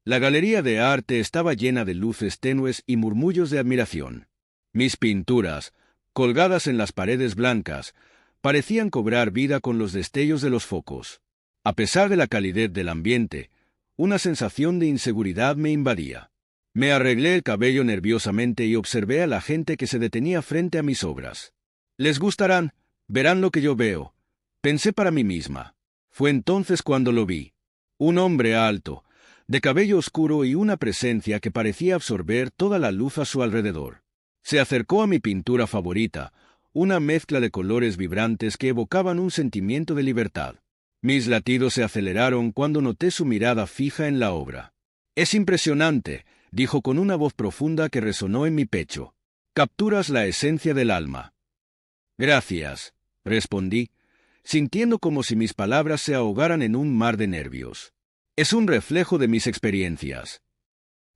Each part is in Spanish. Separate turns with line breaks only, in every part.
La galería de arte estaba llena de luces tenues y murmullos de admiración. Mis pinturas, colgadas en las paredes blancas, parecían cobrar vida con los destellos de los focos. A pesar de la calidez del ambiente, una sensación de inseguridad me invadía. Me arreglé el cabello nerviosamente y observé a la gente que se detenía frente a mis obras. Les gustarán, verán lo que yo veo, pensé para mí misma. Fue entonces cuando lo vi. Un hombre alto, de cabello oscuro y una presencia que parecía absorber toda la luz a su alrededor. Se acercó a mi pintura favorita, una mezcla de colores vibrantes que evocaban un sentimiento de libertad. Mis latidos se aceleraron cuando noté su mirada fija en la obra. «Es impresionante», dijo con una voz profunda que resonó en mi pecho. «Capturas la esencia del alma». «Gracias», respondí, sintiendo como si mis palabras se ahogaran en un mar de nervios. «Es un reflejo de mis experiencias».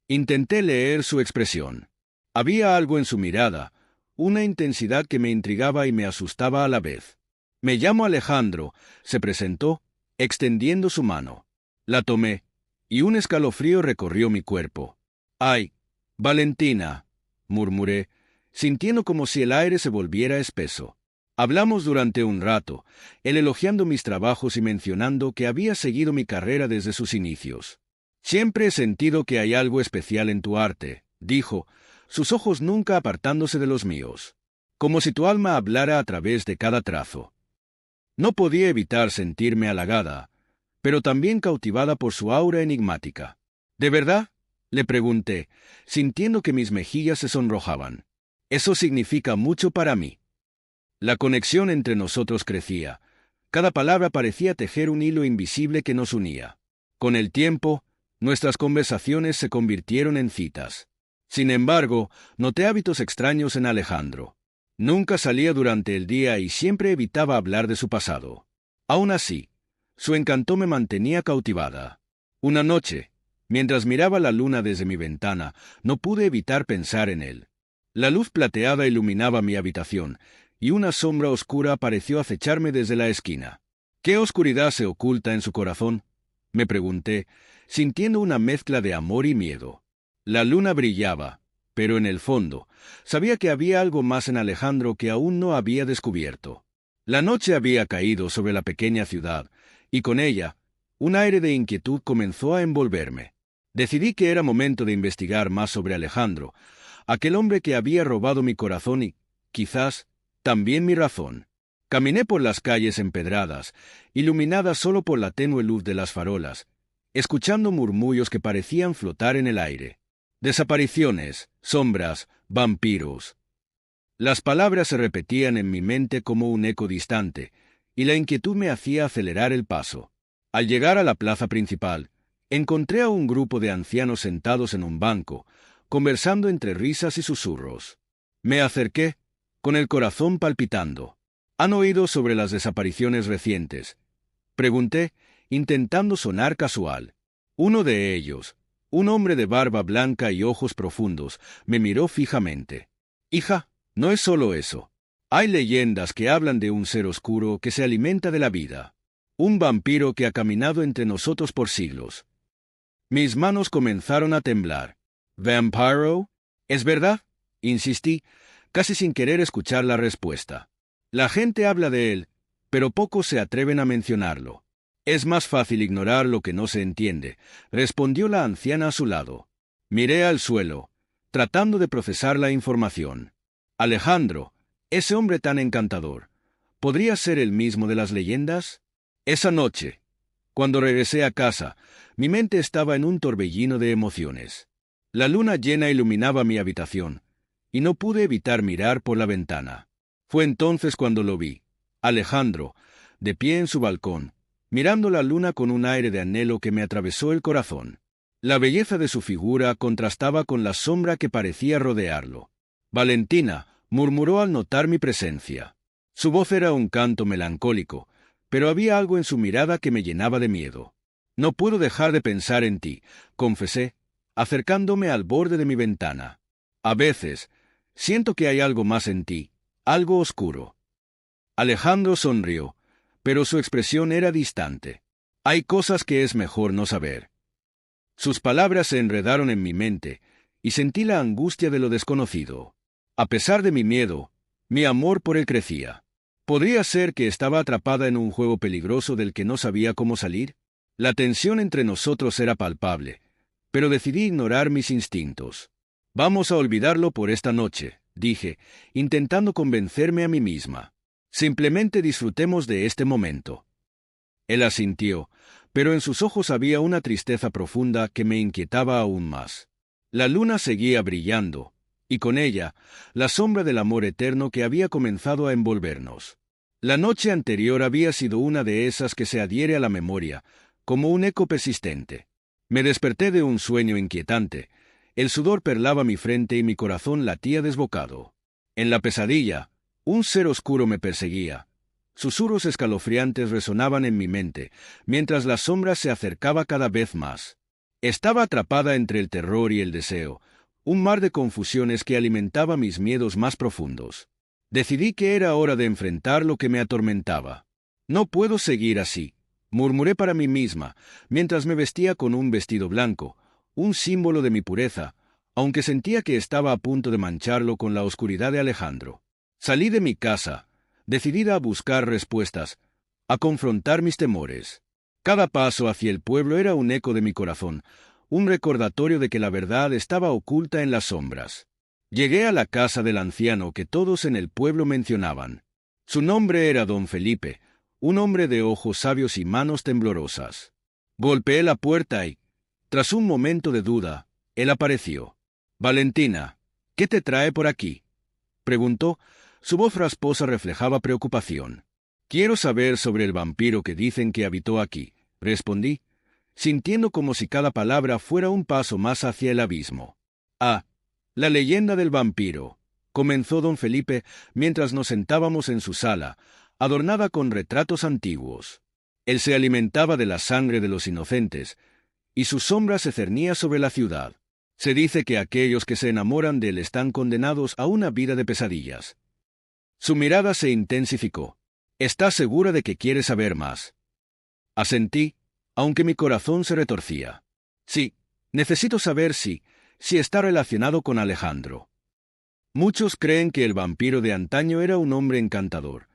Intenté leer su expresión. Había algo en su mirada, una intensidad que me intrigaba y me asustaba a la vez. «Me llamo Alejandro», se presentó, extendiendo su mano. La tomé, y un escalofrío recorrió mi cuerpo. «Ay, Valentina», murmuré, sintiendo como si el aire se volviera espeso. Hablamos durante un rato, él elogiando mis trabajos y mencionando que había seguido mi carrera desde sus inicios. «Siempre he sentido que hay algo especial en tu arte», dijo, sus ojos nunca apartándose de los míos. «Como si tu alma hablara a través de cada trazo». No podía evitar sentirme halagada, pero también cautivada por su aura enigmática. «¿De verdad?», le pregunté, sintiendo que mis mejillas se sonrojaban. «Eso significa mucho para mí». La conexión entre nosotros crecía. Cada palabra parecía tejer un hilo invisible que nos unía. Con el tiempo, nuestras conversaciones se convirtieron en citas. Sin embargo, noté hábitos extraños en Alejandro. Nunca salía durante el día y siempre evitaba hablar de su pasado. Aún así, su encanto me mantenía cautivada. Una noche, mientras miraba la luna desde mi ventana, no pude evitar pensar en él. La luz plateada iluminaba mi habitación, y una sombra oscura pareció acecharme desde la esquina. ¿Qué oscuridad se oculta en su corazón?, me pregunté, sintiendo una mezcla de amor y miedo. La luna brillaba, pero en el fondo, sabía que había algo más en Alejandro que aún no había descubierto. La noche había caído sobre la pequeña ciudad, y con ella, un aire de inquietud comenzó a envolverme. Decidí que era momento de investigar más sobre Alejandro, aquel hombre que había robado mi corazón y, quizás, también mi razón. Caminé por las calles empedradas, iluminadas solo por la tenue luz de las farolas, escuchando murmullos que parecían flotar en el aire. Desapariciones, sombras, vampiros. Las palabras se repetían en mi mente como un eco distante, y la inquietud me hacía acelerar el paso. Al llegar a la plaza principal, encontré a un grupo de ancianos sentados en un banco, conversando entre risas y susurros. Me acerqué, con el corazón palpitando. ¿Han oído sobre las desapariciones recientes?, pregunté, intentando sonar casual. Uno de ellos, un hombre de barba blanca y ojos profundos, me miró fijamente. «Hija, no es solo eso. Hay leyendas que hablan de un ser oscuro que se alimenta de la vida. Un vampiro que ha caminado entre nosotros por siglos». Mis manos comenzaron a temblar. «¿Vampiro? ¿Es verdad?», insistí, casi sin querer escuchar la respuesta. «La gente habla de él, pero pocos se atreven a mencionarlo. Es más fácil ignorar lo que no se entiende», respondió la anciana a su lado. Miré al suelo, tratando de procesar la información. Alejandro, ese hombre tan encantador, ¿podría ser el mismo de las leyendas? Esa noche, cuando regresé a casa, mi mente estaba en un torbellino de emociones. La luna llena iluminaba mi habitación, y no pude evitar mirar por la ventana. Fue entonces cuando lo vi, Alejandro, de pie en su balcón, mirando la luna con un aire de anhelo que me atravesó el corazón. La belleza de su figura contrastaba con la sombra que parecía rodearlo. «Valentina», murmuró al notar mi presencia. Su voz era un canto melancólico, pero había algo en su mirada que me llenaba de miedo. «No puedo dejar de pensar en ti», confesé, acercándome al borde de mi ventana. «A veces, siento que hay algo más en ti, algo oscuro». Alejandro sonrió, pero su expresión era distante. «Hay cosas que es mejor no saber». Sus palabras se enredaron en mi mente, y sentí la angustia de lo desconocido. A pesar de mi miedo, mi amor por él crecía. ¿Podría ser que estaba atrapada en un juego peligroso del que no sabía cómo salir? La tensión entre nosotros era palpable, pero decidí ignorar mis instintos. Vamos a olvidarlo por esta noche, dije, intentando convencerme a mí misma. Simplemente disfrutemos de este momento. Él asintió, pero en sus ojos había una tristeza profunda que me inquietaba aún más. La luna seguía brillando, y con ella, la sombra del amor eterno que había comenzado a envolvernos. La noche anterior había sido una de esas que se adhiere a la memoria, como un eco persistente. Me desperté de un sueño inquietante. El sudor perlaba mi frente y mi corazón latía desbocado. En la pesadilla, un ser oscuro me perseguía. Susurros escalofriantes resonaban en mi mente, mientras la sombra se acercaba cada vez más. Estaba atrapada entre el terror y el deseo, un mar de confusiones que alimentaba mis miedos más profundos. Decidí que era hora de enfrentar lo que me atormentaba. No puedo seguir así, murmuré para mí misma, mientras me vestía con un vestido blanco, un símbolo de mi pureza, aunque sentía que estaba a punto de mancharlo con la oscuridad de Alejandro. Salí de mi casa, decidida a buscar respuestas, a confrontar mis temores. Cada paso hacia el pueblo era un eco de mi corazón, un recordatorio de que la verdad estaba oculta en las sombras. Llegué a la casa del anciano que todos en el pueblo mencionaban. Su nombre era don Felipe, un hombre de ojos sabios y manos temblorosas. Golpeé la puerta y, tras un momento de duda, él apareció. «Valentina, ¿qué te trae por aquí?», preguntó. Su voz rasposa reflejaba preocupación. «Quiero saber sobre el vampiro que dicen que habitó aquí», respondí, sintiendo como si cada palabra fuera un paso más hacia el abismo. «Ah, la leyenda del vampiro», comenzó don Felipe mientras nos sentábamos en su sala, adornada con retratos antiguos. Él se alimentaba de la sangre de los inocentes, y su sombra se cernía sobre la ciudad. Se dice que aquellos que se enamoran de él están condenados a una vida de pesadillas. Su mirada se intensificó. «¿Estás segura de que quieres saber más?». Asentí, aunque mi corazón se retorcía. «Sí, necesito saber si está relacionado con Alejandro». Muchos creen que el vampiro de antaño era un hombre encantador,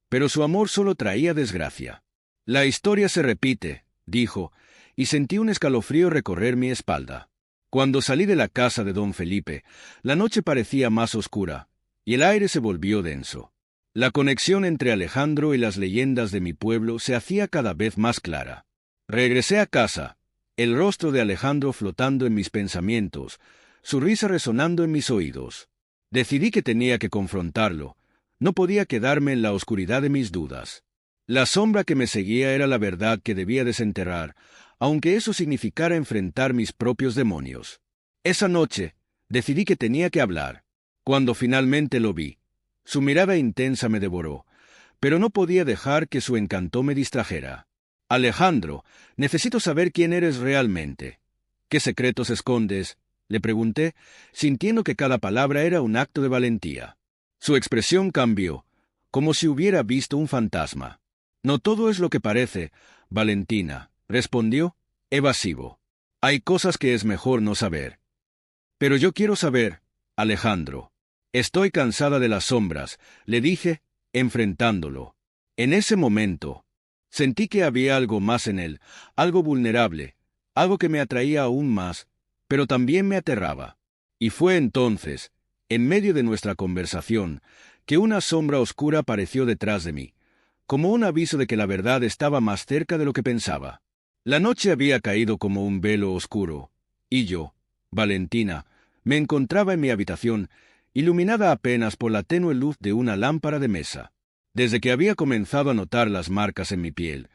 pero su amor solo traía desgracia. «La historia se repite», dijo, y sentí un escalofrío recorrer mi espalda. Cuando salí de la casa de don Felipe, la noche parecía más oscura, y el aire se volvió denso. La conexión entre Alejandro y las leyendas de mi pueblo se hacía cada vez más clara. Regresé a casa, el rostro de Alejandro flotando en mis pensamientos, su risa resonando en mis oídos. Decidí que tenía que confrontarlo. No podía quedarme en la oscuridad de mis dudas. La sombra que me seguía era la verdad que debía desenterrar, aunque eso significara enfrentar mis propios demonios. Esa noche, decidí que tenía que hablar. Cuando finalmente lo vi, su mirada intensa me devoró, pero no podía dejar que su encanto me distrajera. «Alejandro, necesito saber quién eres realmente. ¿Qué secretos escondes?», le pregunté, sintiendo que cada palabra era un acto de valentía. Su expresión cambió, como si hubiera visto un fantasma. «No todo es lo que parece, Valentina», respondió, evasivo. «Hay cosas que es mejor no saber». «Pero yo quiero saber, Alejandro. Estoy cansada de las sombras», le dije, enfrentándolo. En ese momento, sentí que había algo más en él, algo vulnerable, algo que me atraía aún más, pero también me aterraba. Y fue entonces, en medio de nuestra conversación, que una sombra oscura apareció detrás de mí, como un aviso de que la verdad estaba más cerca de lo que pensaba. La noche había caído como un velo oscuro, y yo, Valentina, me encontraba en mi habitación, iluminada apenas por la tenue luz de una lámpara de mesa. Desde que había comenzado a notar las marcas en mi piel,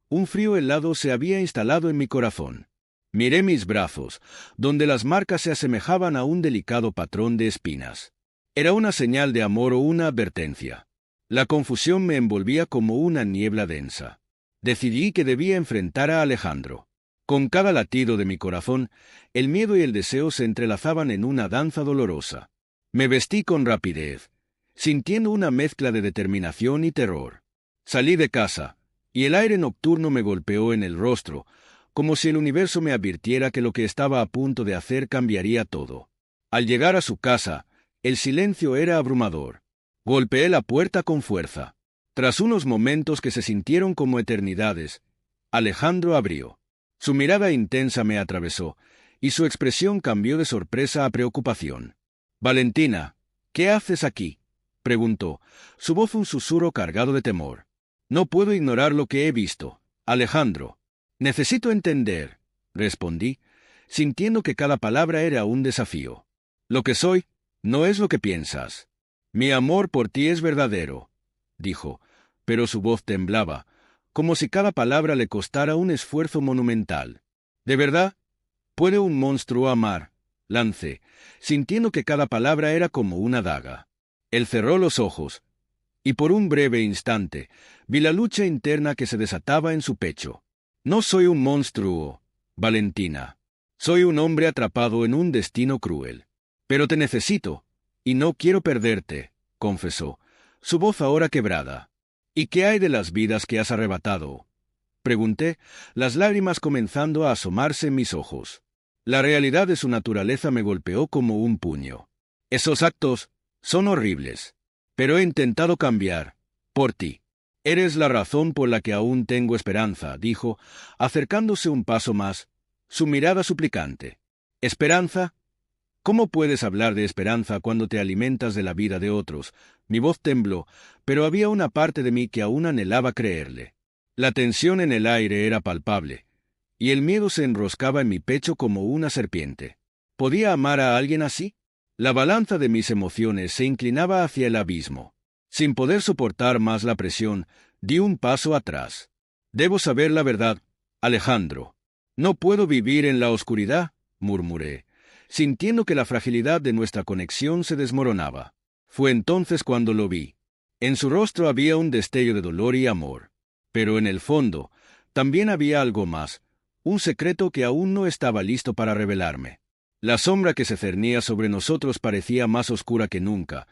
un frío helado se había instalado en mi corazón. Miré mis brazos, donde las marcas se asemejaban a un delicado patrón de espinas. ¿Era una señal de amor o una advertencia? La confusión me envolvía como una niebla densa. Decidí que debía enfrentar a Alejandro. Con cada latido de mi corazón, el miedo y el deseo se entrelazaban en una danza dolorosa. Me vestí con rapidez, sintiendo una mezcla de determinación y terror. Salí de casa, y el aire nocturno me golpeó en el rostro, como si el universo me advirtiera que lo que estaba a punto de hacer cambiaría todo. Al llegar a su casa, el silencio era abrumador. Golpeé la puerta con fuerza. Tras unos momentos que se sintieron como eternidades, Alejandro abrió. Su mirada intensa me atravesó, y su expresión cambió de sorpresa a preocupación. «Valentina, ¿qué haces aquí?», preguntó, su voz un susurro cargado de temor. «No puedo ignorar lo que he visto, Alejandro. Necesito entender», respondí, sintiendo que cada palabra era un desafío. «Lo que soy no es lo que piensas. Mi amor por ti es verdadero», dijo, pero su voz temblaba, como si cada palabra le costara un esfuerzo monumental. «¿De verdad? ¿Puede un monstruo amar?», lancé, sintiendo que cada palabra era como una daga. Él cerró los ojos, y por un breve instante vi la lucha interna que se desataba en su pecho. «No soy un monstruo, Valentina. Soy un hombre atrapado en un destino cruel. Pero te necesito, y no quiero perderte», confesó, su voz ahora quebrada. «¿Y qué hay de las vidas que has arrebatado?», pregunté, las lágrimas comenzando a asomarse en mis ojos. La realidad de su naturaleza me golpeó como un puño. «Esos actos son horribles, pero he intentado cambiar, por ti. Eres la razón por la que aún tengo esperanza», dijo, acercándose un paso más, su mirada suplicante. «¿Esperanza? ¿Cómo puedes hablar de esperanza cuando te alimentas de la vida de otros?». Mi voz tembló, pero había una parte de mí que aún anhelaba creerle. La tensión en el aire era palpable, y el miedo se enroscaba en mi pecho como una serpiente. ¿Podía amar a alguien así? La balanza de mis emociones se inclinaba hacia el abismo. Sin poder soportar más la presión, di un paso atrás. «Debo saber la verdad, Alejandro. No puedo vivir en la oscuridad», murmuré, sintiendo que la fragilidad de nuestra conexión se desmoronaba. Fue entonces cuando lo vi. En su rostro había un destello de dolor y amor. Pero en el fondo, también había algo más, un secreto que aún no estaba listo para revelarme. La sombra que se cernía sobre nosotros parecía más oscura que nunca,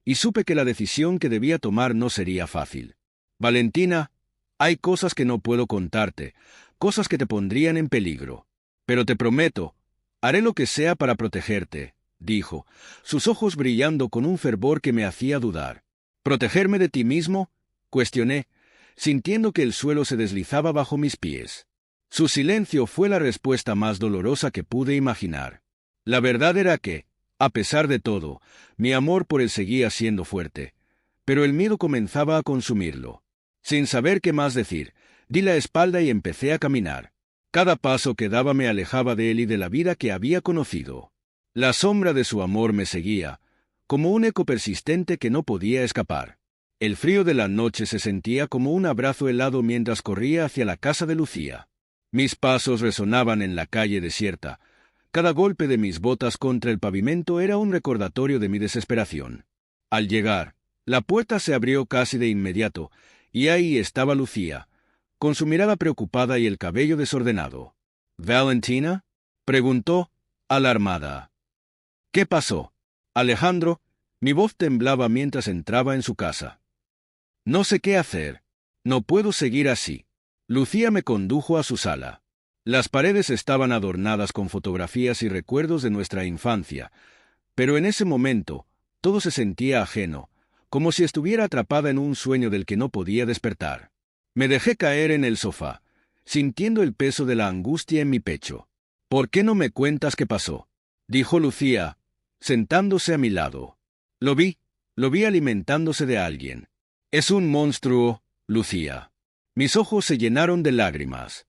y supe que la decisión que debía tomar no sería fácil. «Valentina, hay cosas que no puedo contarte, cosas que te pondrían en peligro. Pero te prometo, haré lo que sea para protegerte», dijo, sus ojos brillando con un fervor que me hacía dudar. «¿Protegerme de ti mismo?», cuestioné, sintiendo que el suelo se deslizaba bajo mis pies. Su silencio fue la respuesta más dolorosa que pude imaginar. La verdad era que, a pesar de todo, mi amor por él seguía siendo fuerte, pero el miedo comenzaba a consumirlo. Sin saber qué más decir, di la espalda y empecé a caminar. Cada paso que daba me alejaba de él y de la vida que había conocido. La sombra de su amor me seguía, como un eco persistente que no podía escapar. El frío de la noche se sentía como un abrazo helado mientras corría hacia la casa de Lucía. Mis pasos resonaban en la calle desierta. Cada golpe de mis botas contra el pavimento era un recordatorio de mi desesperación. Al llegar, la puerta se abrió casi de inmediato, y ahí estaba Lucía, con su mirada preocupada y el cabello desordenado. «¿Valentina?», preguntó, alarmada. «¿Qué pasó, Alejandro?». Mi voz temblaba mientras entraba en su casa. «No sé qué hacer. No puedo seguir así». Lucía me condujo a su sala. Las paredes estaban adornadas con fotografías y recuerdos de nuestra infancia, pero en ese momento, todo se sentía ajeno, como si estuviera atrapada en un sueño del que no podía despertar. Me dejé caer en el sofá, sintiendo el peso de la angustia en mi pecho. «¿Por qué no me cuentas qué pasó?», dijo Lucía, sentándose a mi lado. Lo vi alimentándose de alguien. «Es un monstruo, Lucía». Mis ojos se llenaron de lágrimas.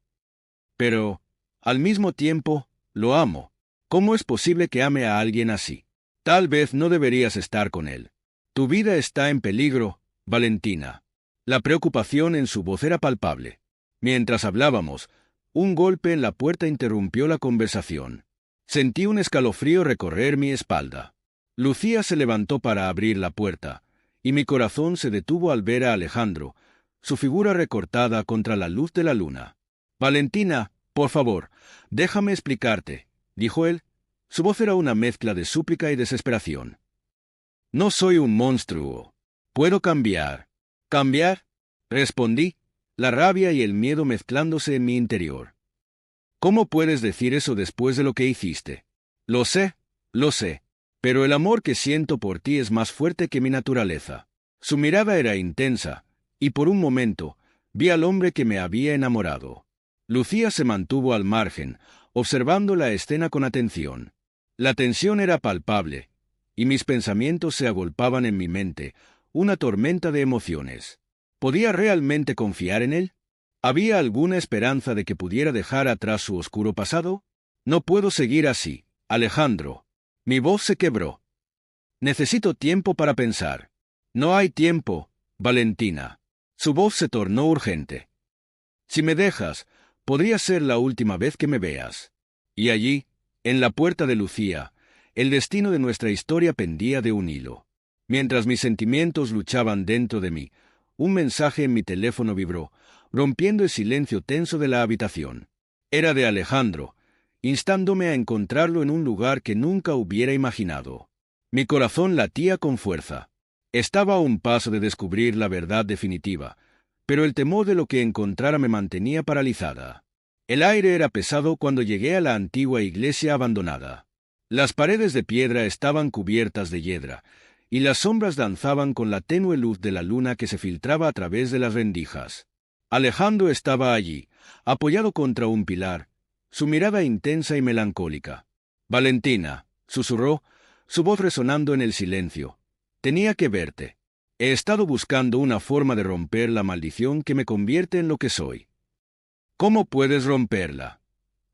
«Pero, al mismo tiempo, lo amo. ¿Cómo es posible que ame a alguien así? Tal vez no deberías estar con él. Tu vida está en peligro, Valentina». La preocupación en su voz era palpable. Mientras hablábamos, un golpe en la puerta interrumpió la conversación. Sentí un escalofrío recorrer mi espalda. Lucía se levantó para abrir la puerta, y mi corazón se detuvo al ver a Alejandro, su figura recortada contra la luz de la luna. «Valentina, por favor, déjame explicarte», dijo él. Su voz era una mezcla de súplica y desesperación. «No soy un monstruo. Puedo cambiar». «¿Cambiar?», respondí, la rabia y el miedo mezclándose en mi interior. ¿Cómo puedes decir eso después de lo que hiciste? Lo sé, pero el amor que siento por ti es más fuerte que mi naturaleza. Su mirada era intensa, y por un momento, vi al hombre que me había enamorado. Lucía se mantuvo al margen, observando la escena con atención. La tensión era palpable, y mis pensamientos se agolpaban en mi mente, una tormenta de emociones. ¿Podía realmente confiar en él? ¿Había alguna esperanza de que pudiera dejar atrás su oscuro pasado? No puedo seguir así, Alejandro. Mi voz se quebró. Necesito tiempo para pensar. No hay tiempo, Valentina. Su voz se tornó urgente. Si me dejas, podría ser la última vez que me veas. Y allí, en la puerta de Lucía, el destino de nuestra historia pendía de un hilo. Mientras mis sentimientos luchaban dentro de mí, un mensaje en mi teléfono vibró, rompiendo el silencio tenso de la habitación. Era de Alejandro, instándome a encontrarlo en un lugar que nunca hubiera imaginado. Mi corazón latía con fuerza. Estaba a un paso de descubrir la verdad definitiva, pero el temor de lo que encontrara me mantenía paralizada. El aire era pesado cuando llegué a la antigua iglesia abandonada. Las paredes de piedra estaban cubiertas de hiedra, y las sombras danzaban con la tenue luz de la luna que se filtraba a través de las rendijas. Alejandro estaba allí, apoyado contra un pilar, su mirada intensa y melancólica. «Valentina», susurró, su voz resonando en el silencio. «Tenía que verte. He estado buscando una forma de romper la maldición que me convierte en lo que soy». «¿Cómo puedes romperla?»,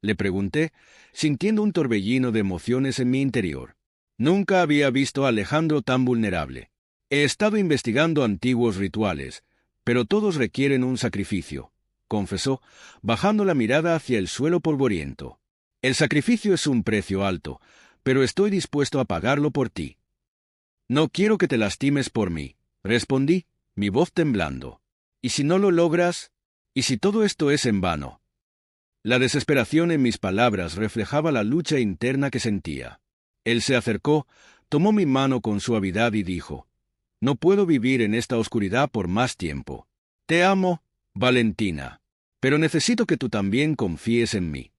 le pregunté, sintiendo un torbellino de emociones en mi interior. Nunca había visto a Alejandro tan vulnerable. He estado investigando antiguos rituales, pero todos requieren un sacrificio, confesó, bajando la mirada hacia el suelo polvoriento. El sacrificio es un precio alto, pero estoy dispuesto a pagarlo por ti. No quiero que te lastimes por mí, respondí, mi voz temblando. ¿Y si no lo logras? ¿Y si todo esto es en vano? La desesperación en mis palabras reflejaba la lucha interna que sentía. Él se acercó, tomó mi mano con suavidad y dijo, «No puedo vivir en esta oscuridad por más tiempo. Te amo, Valentina, pero necesito que tú también confíes en mí».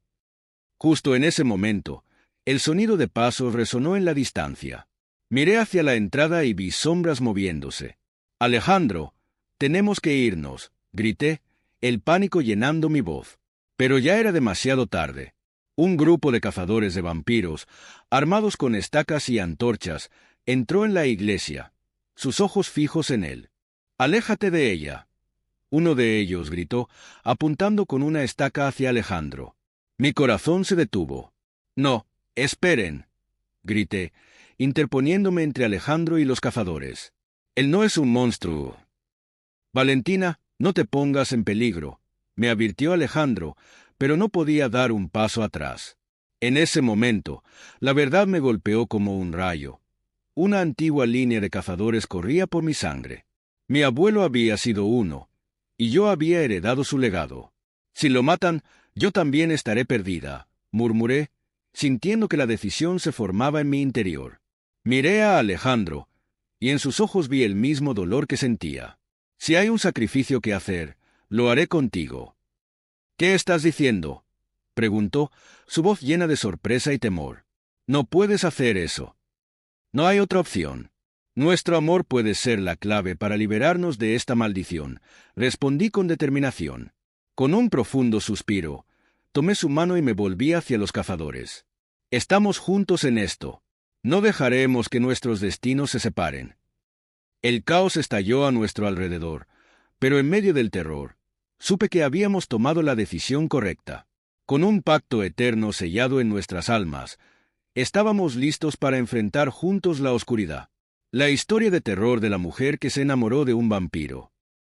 Justo en ese momento, el sonido de pasos resonó en la distancia. Miré hacia la entrada y vi sombras moviéndose. «Alejandro, tenemos que irnos», grité, el pánico llenando mi voz. Pero ya era demasiado tarde. Un grupo de cazadores de vampiros, armados con estacas y antorchas, entró en la iglesia, sus ojos fijos en él. «Aléjate de ella», uno de ellos gritó, apuntando con una estaca hacia Alejandro. Mi corazón se detuvo. «No, esperen», grité, interponiéndome entre Alejandro y los cazadores. «Él no es un monstruo». «Valentina, no te pongas en peligro», me advirtió Alejandro, pero no podía dar un paso atrás. En ese momento, la verdad me golpeó como un rayo. Una antigua línea de cazadores corría por mi sangre. Mi abuelo había sido uno, y yo había heredado su legado. «Si lo matan, yo también estaré perdida», murmuré, sintiendo que la decisión se formaba en mi interior. Miré a Alejandro, y en sus ojos vi el mismo dolor que sentía. «Si hay un sacrificio que hacer, lo haré contigo». «¿Qué estás diciendo?», preguntó, su voz llena de sorpresa y temor. «No puedes hacer eso. No hay otra opción. Nuestro amor puede ser la clave para liberarnos de esta maldición», respondí con determinación. Con un profundo suspiro, tomé su mano y me volví hacia los cazadores. «Estamos juntos en esto. No dejaremos que nuestros destinos se separen». El caos estalló a nuestro alrededor, pero en medio del terror, supe que habíamos tomado la decisión correcta. Con un pacto eterno sellado en nuestras almas, estábamos listos para enfrentar juntos la oscuridad. La historia de terror de la mujer que se enamoró de un vampiro.